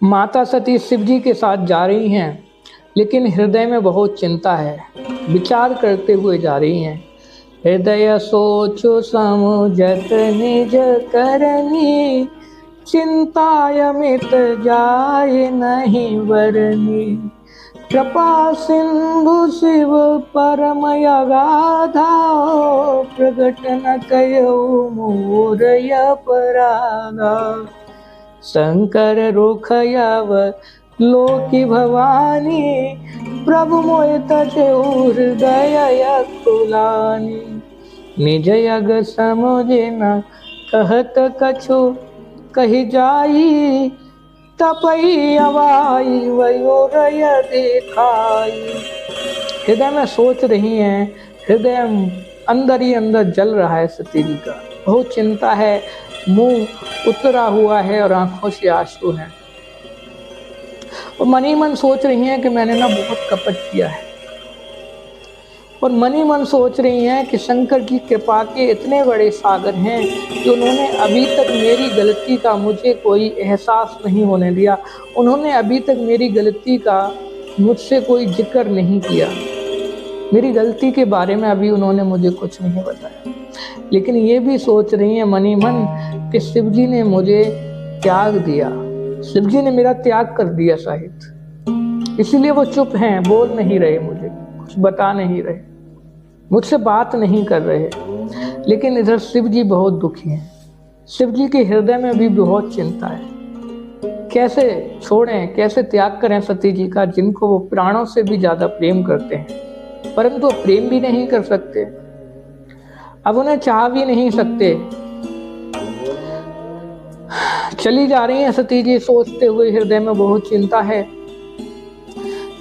माता सती शिव जी के साथ जा रही हैं, लेकिन हृदय में बहुत चिंता है। विचार करते हुए जा रही हैं। हृदय सोचो समुझत निज करनी, चिंताय मित जाय नहीं वरनी। कृपा सिंधु शिव परम अगाधा, प्रगट न कयो मोर अपराधा। शंकर रोखयव लोकी भवानी, प्रभु मोहि तजहु हृदय अकुलानी। निज यग समुझे न कहत कछु, कही जाई तपई अवाई वयोरय देखाई। हृदय में सोच रही हैं, हृदय अंदर ही अंदर जल रहा है सती जी का। बहुत चिंता है, मुंह उतरा हुआ है और आंखों से आंसू हैं। और मन ही मन सोच रही हैं कि मैंने ना बहुत कपट किया है। और मन ही मन सोच रही हैं कि शंकर की कृपा के इतने बड़े सागर हैं कि उन्होंने अभी तक मेरी गलती का मुझे कोई एहसास नहीं होने दिया। उन्होंने अभी तक मेरी गलती का मुझसे कोई जिक्र नहीं किया। मेरी गलती के बारे में अभी उन्होंने मुझे कुछ नहीं बताया। लेकिन ये भी सोच रही हैं मन ही मन कि शिव जी ने मुझे त्याग दिया, शिव जी ने मेरा त्याग कर दिया शायद, इसीलिए वो चुप हैं, बोल नहीं रहे, मुझे कुछ बता नहीं रहे, मुझसे बात नहीं कर रहे। लेकिन इधर शिव जी बहुत दुखी हैं। शिव जी के हृदय में भी बहुत चिंता है। कैसे छोड़ें, कैसे त्याग करें सती जी का, जिनको वो प्राणों से भी ज्यादा प्रेम करते हैं, परंतु वो प्रेम भी नहीं कर सकते, अब उन्हें चाह भी नहीं सकते। चली जा रही हैं सती जी, सोचते हुए हृदय में बहुत चिंता है।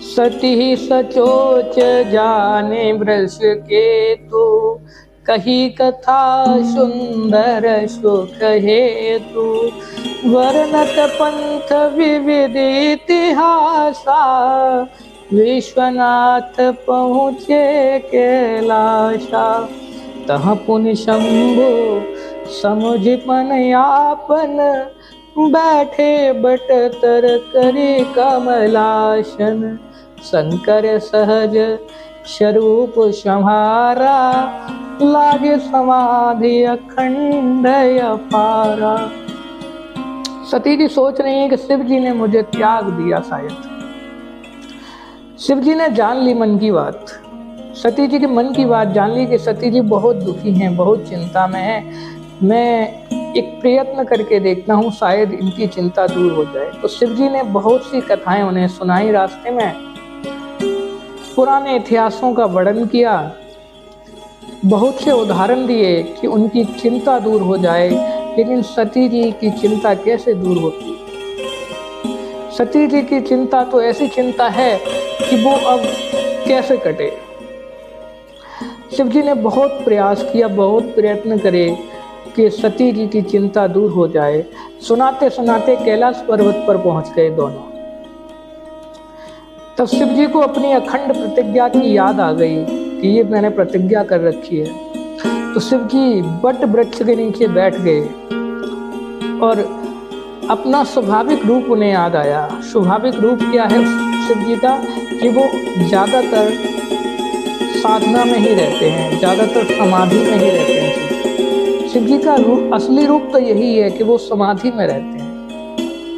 सती ही सचोच जाने वृष के तू, कही कथा सुंदर सुख हेतु। वर्णत पंथ विविध इतिहासा, विश्वनाथ पहुँचे कैलाशा। तह पुनि शंभु समुझ पन यापन, बैठे बट तर करे कमलासन। शंकर सहज स्वरूप संहारा, लागे समाधि अखंड अपारा। सती जी सोच रही है कि शिव जी ने मुझे त्याग दिया शायद। शिव जी ने जान ली मन की बात, सती जी के मन की बात जान ली कि सती जी बहुत दुखी हैं, बहुत चिंता में हैं। मैं एक प्रयत्न करके देखता हूँ, शायद इनकी चिंता दूर हो जाए। तो शिव जी ने बहुत सी कथाएं उन्हें सुनाई, रास्ते में पुराने इतिहासों का वर्णन किया, बहुत से उदाहरण दिए कि उनकी चिंता दूर हो जाए। लेकिन सती जी की चिंता कैसे दूर होती? सती जी की चिंता तो ऐसी चिंता है कि वो अब कैसे कटे। शिव जी ने बहुत प्रयास किया, बहुत प्रयत्न करे कि सती जी की चिंता दूर हो जाए। सुनाते सुनाते कैलाश पर्वत पर पहुंच गए दोनों। तब शिव जी को अपनी अखंड प्रतिज्ञा की याद आ गई कि ये मैंने प्रतिज्ञा कर रखी है। तो शिव जी बट वृक्ष के नीचे बैठ गए और अपना स्वाभाविक रूप उन्हें याद आया। स्वाभाविक रूप क्या है शिव जी का कि वो ज़्यादातर साधना में ही रहते हैं, ज़्यादातर समाधि में ही रहते हैं। शिव जी का रूप, असली रूप तो यही है कि वो समाधि में रहते हैं,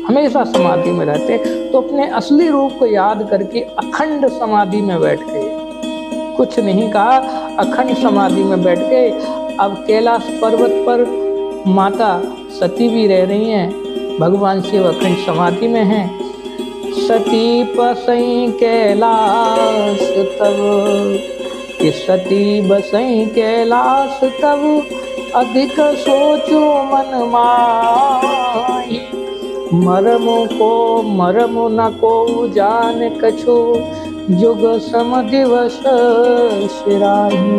हमेशा समाधि में रहते हैं। तो अपने असली रूप को याद करके अखंड समाधि में बैठ गए, कुछ नहीं कहा, अखंड समाधि में बैठ गए। अब कैलाश पर्वत पर माता सती भी रह रही हैं, भगवान शिव अखंड समाधि में हैं। सती पसई कैलाश तब, सती बसई कैलाश तब, अधिक सोचो मन माही। मरम को मरम न को जान कछु, जुग सम दिवस सिराही।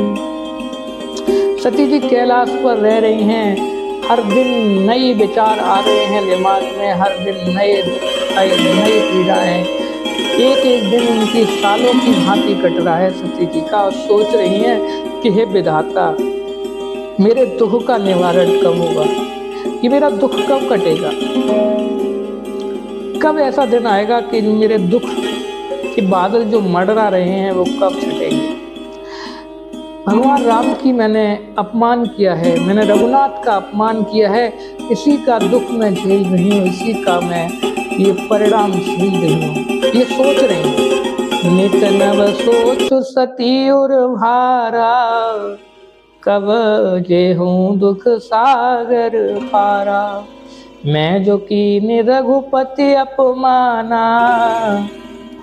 सती जी कैलाश पर रह रही हैं, हर दिन नई विचार आ रहे हैं दिमाग में, हर दिन नई पीड़ाएं। एक एक दिन उनकी सालों की भांति कट रहा है सती जी का, और सोच रही हैं कि हे विधाता, मेरे दुख का निवारण कब होगा, ये मेरा दुख कब कटेगा। कब ऐसा दिन आएगा कि मेरे दुख के बादल जो मंडरा रहे हैं वो कब छटेंगे। भगवान राम की मैंने अपमान किया है, मैंने रघुनाथ का अपमान किया है, इसी का दुख मैं झेल रही हूँ, इसी का मैं ये परिणाम झेल रही हूँ। ये सोच रही हूँ। नित नव सोच सती उर भारा, कब जे हूँ दुख सागर पारा। मैं जो कीन रघुपति अपमाना,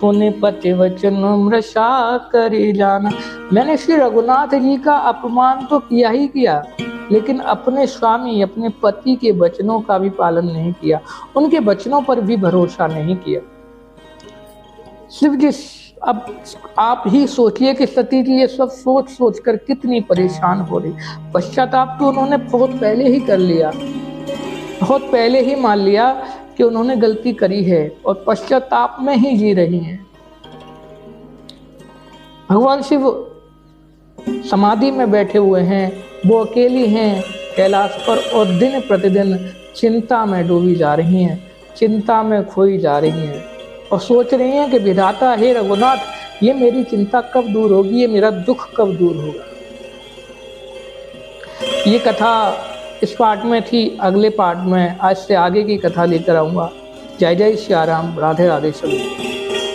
पुण्य पति वचन मृषा करी जाना। मैंने श्री रघुनाथ जी का अपमान तो किया ही किया, लेकिन अपने स्वामी अपने पति के वचनों का भी पालन नहीं किया, उनके वचनों पर भी भरोसा नहीं किया। शिव जी अब आप ही सोचिए कि सती जी ये सब सोच सोच कर कितनी परेशान हो रही। पश्चाताप तो उन्होंने बहुत पहले ही कर लिया, बहुत पहले ही मान लिया कि उन्होंने गलती करी है और पश्चाताप में ही जी रही हैं। भगवान शिव समाधि में बैठे हुए हैं, वो अकेली हैं कैलाश पर और दिन प्रतिदिन चिंता में डूबी जा रही हैं, चिंता में खोई जा रही हैं और सोच रही हैं कि विधाता हे रघुनाथ, ये मेरी चिंता कब दूर होगी, ये मेरा दुख कब दूर होगा। ये कथा इस पार्ट में थी, अगले पार्ट में आज से आगे की कथा लेकर आऊँगा। जय जय श्री राम, राधे राधे सभी।